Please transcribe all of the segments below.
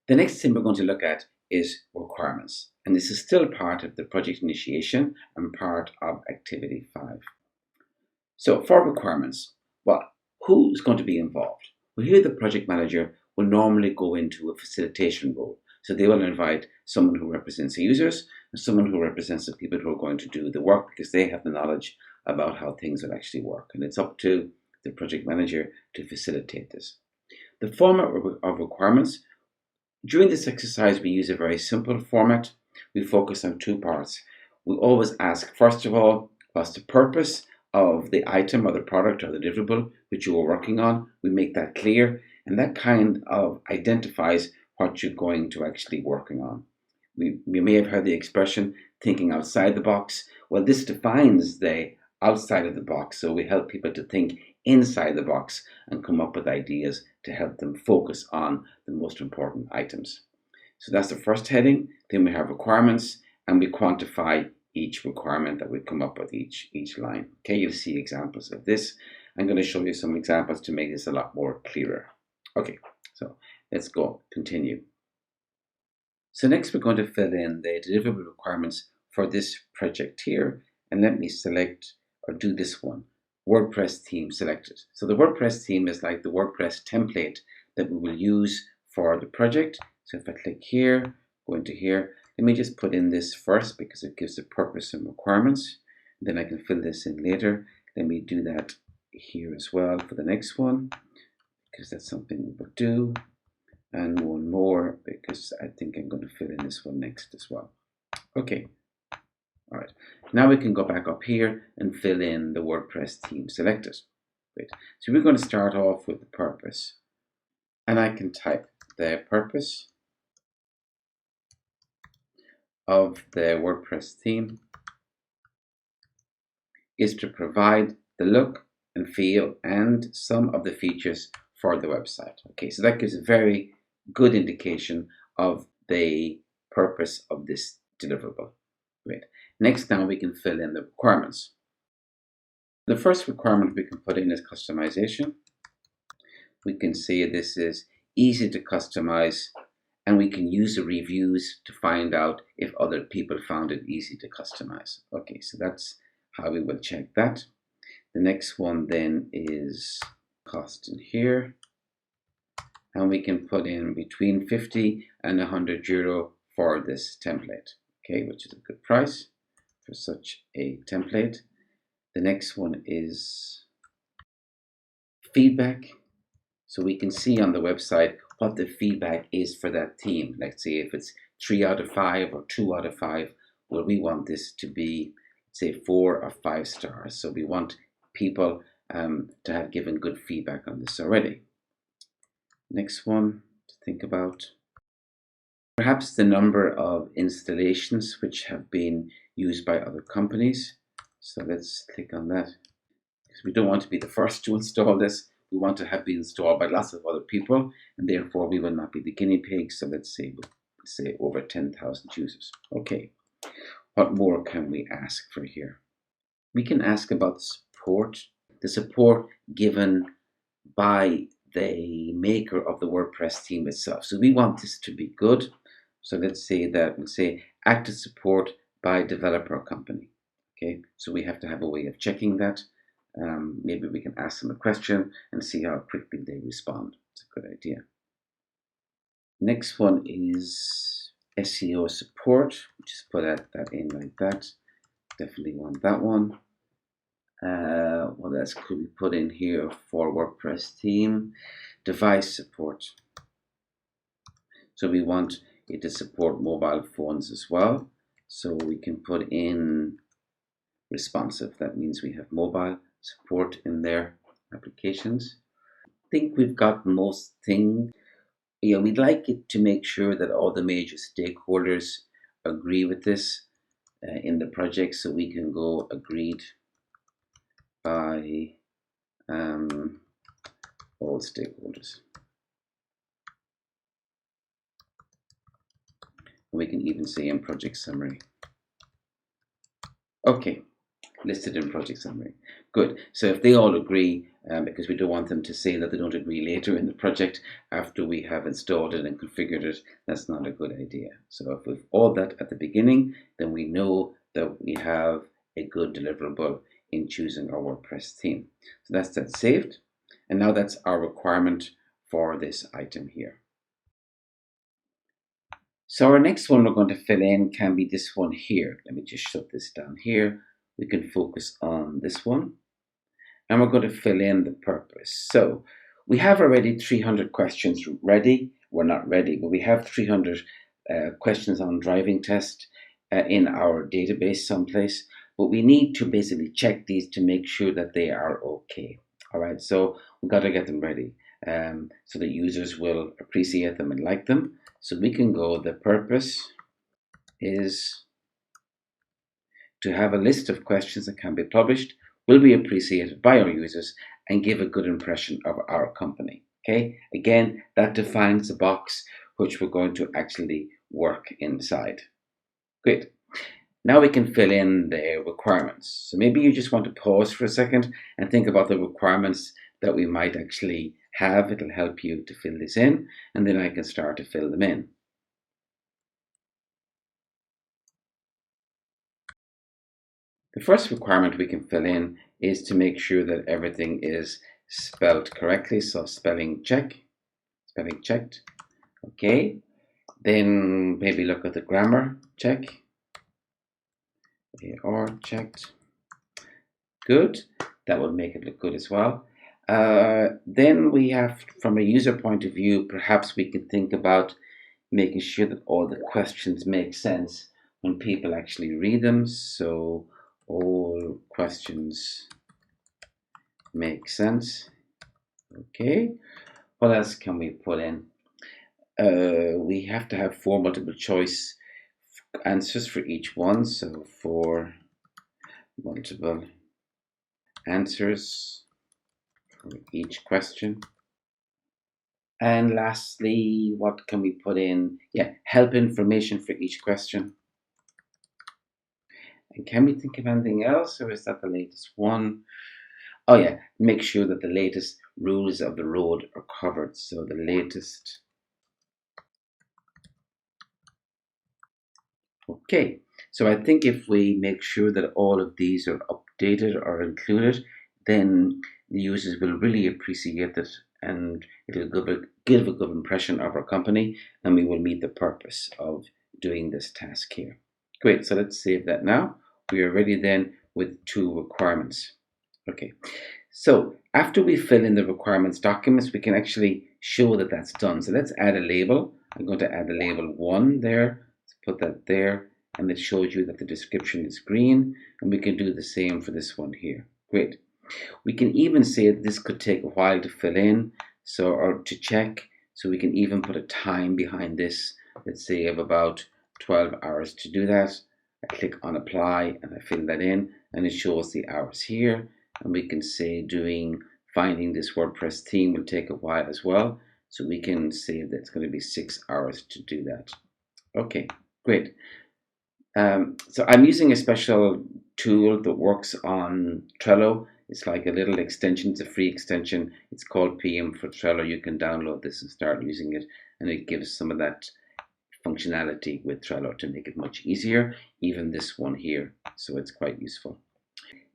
The next thing we're going to look at is requirements. And this is still part of the project initiation and part of activity 5. So for requirements, well, who's going to be involved? Well, here the project manager will normally go into a facilitation role. So they will invite someone who represents the users and someone who represents the people who are going to do the work, because they have the knowledge about how things will actually work. And it's up to the project manager to facilitate this. The format of requirements. During this exercise, we use a very simple format. We focus on 2 parts. We always ask, first of all, what's the purpose of the item or the product or the deliverable which you are working on. We make that clear, and that kind of identifies what you're going to actually working on. You may have heard the expression thinking outside the box. Well, this defines the outside of the box, so we help people to think inside the box and come up with ideas to help them focus on the most important items. So that's the first heading. Then we have requirements, and we quantify each requirement that we come up with each line. Okay, you'll see examples of this. I'm going to show you some examples to make this a lot more clearer. Okay, so let's go, continue. So next we're going to fill in the deliverable requirements for this project here. And let me select or do this one, WordPress theme selected. So the WordPress theme is like the WordPress template that we will use for the project. So if I click here, go into here, let me just put in this first because it gives the purpose and requirements. Then I can fill this in later. Let me do that here as well for the next one, because that's something we will do. And one more, because I think I'm going to fill in this one next as well. Okay. All right. Now we can go back up here and fill in the WordPress theme selected. Great. So we're going to start off with the purpose. And I can type the purpose of the WordPress theme is to provide the look and feel and some of the features for the website. Okay, so that gives a very good indication of the purpose of this deliverable. Great. Next, now we can fill in the requirements. The first requirement we can put in is customization. We can say this is easy to customize, and we can use the reviews to find out if other people found it easy to customize. Okay, so that's how we will check that. The next one then is cost in here. And we can put in between 50 and 100 euro for this template, okay, which is a good price for such a template. The next one is feedback. So we can see on the website what the feedback is for that theme. Let's say if it's 3 out of 5 or 2 out of 5, well, we want this to be, say, 4 or 5 stars. So we want people to have given good feedback on this already. Next one to think about. Perhaps the number of installations which have been used by other companies. So let's click on that. Because we don't want to be the first to install this. We want to have been installed by lots of other people, and therefore we will not be the guinea pig. So let's say over 10,000 users. Okay, what more can we ask for here? We can ask about the support given by the maker of the WordPress theme itself. So we want this to be good. So let's say that we'll say active support by developer company. Okay, so we have to have a way of checking that. Maybe we can ask them a question and see how quickly they respond. It's a good idea. Next one is Seo Support. Just put that in like that. Definitely want that one. What else could we put in here for WordPress theme? Device support. So we want it to support mobile phones as well. So we can put in responsive. That means we have mobile support in their applications. I think we've got most things. We'd like it to make sure that all the major stakeholders agree with this in the project, so we can go agreed by all stakeholders. We can even say in project summary. Okay, listed in project summary. Good. So if they all agree, because we don't want them to say that they don't agree later in the project after we have installed it and configured it, that's not a good idea. So if we've all that at the beginning, then we know that we have a good deliverable in choosing our WordPress theme. So that's that saved. And now that's our requirement for this item here. So our next one we're going to fill in can be this one here. Let me just shut this down here. We can focus on this one. And we're going to fill in the purpose. So we have already 300 questions ready. We're not ready, but we have 300 questions on driving test in our database someplace. But we need to basically check these to make sure that they are okay. All right, so we've got to get them ready so that users will appreciate them and like them. So we can go, the purpose is to have a list of questions that can be published, will be appreciated by our users, and give a good impression of our company. Okay, again, that defines the box which we're going to actually work inside. Great. Now we can fill in the requirements. So maybe you just want to pause for a second and think about the requirements that we might actually have. It'll help you to fill this in, and then I can start to fill them in. The first requirement we can fill in is to make sure that everything is spelled correctly. So spelling checked. Okay. Then maybe look at the grammar check. They are checked. Good. That will make it look good as well. Then we have, from a user point of view, perhaps we can think about making sure that all the questions make sense when people actually read them. So all questions make sense. Okay. What else can we put in? We have to have 4 multiple choice answers for each one. So 4 multiple answers for each question. And lastly, what can we put in? Yeah, help information for each question. And can we think of anything else, or is that the latest one? Oh yeah, make sure that the latest rules of the road are covered. So the latest. Okay, so I think if we make sure that all of these are updated or included, then the users will really appreciate it, and it'll give a good impression of our company, and we will meet the purpose of doing this task here. Great, so let's save that now. We are ready then with 2 requirements. Okay, so after we fill in the requirements documents, we can actually show that that's done. So let's add a label. I'm going to add a label 1 there. Let's put that there, and it shows you that the description is green, and we can do the same for this one here. Great. We can even say that this could take a while to fill in, so or to check. So we can even put a time behind this. Let's say of about 12 hours to do that. I click on apply and I fill that in, and it shows the hours here. And we can say finding this WordPress theme will take a while as well. So we can say that it's going to be 6 hours to do that. Okay, great. So I'm using a special tool that works on Trello. It's like a little extension. It's a free extension. It's called PM for Trello. You can download this and start using it, and it gives some of that functionality with Trello to make it much easier. Even this one here, so it's quite useful.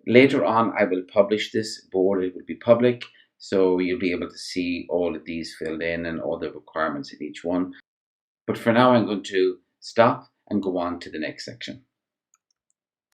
Later on, I will publish this board. It will be public, so you'll be able to see all of these filled in and all the requirements in each one. But for now, I'm going to stop and go on to the next section.